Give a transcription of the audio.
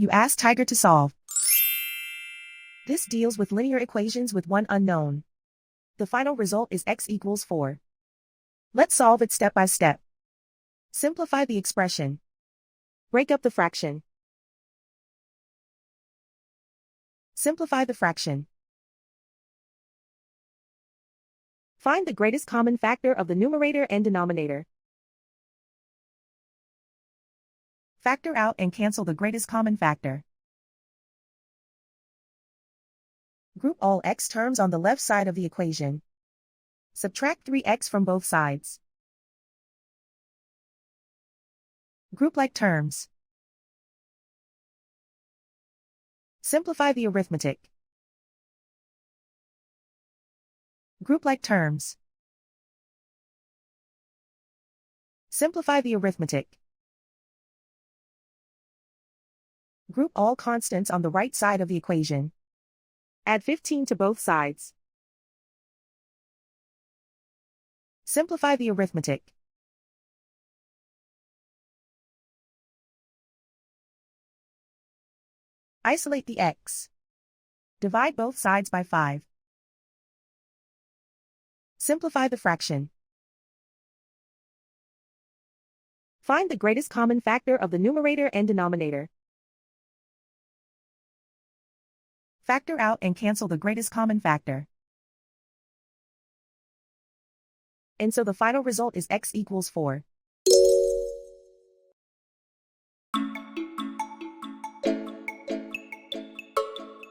You ask Tiger to solve. This deals with linear equations with one unknown. The final result is x equals 4. Let's solve it step by step. Simplify the expression. Break up the fraction. Simplify the fraction. Find the greatest common factor of the numerator and denominator. Factor out and cancel the greatest common factor. Group all x terms on the left side of the equation. Subtract 3x from both sides. Group like terms. Simplify the arithmetic. Group like terms. Simplify the arithmetic. Group all constants on the right side of the equation. Add 15 to both sides. Simplify the arithmetic. Isolate the x. Divide both sides by 5. Simplify the fraction. Find the greatest common factor of the numerator and denominator. Factor out and cancel the greatest common factor. And so the final result is x equals 4.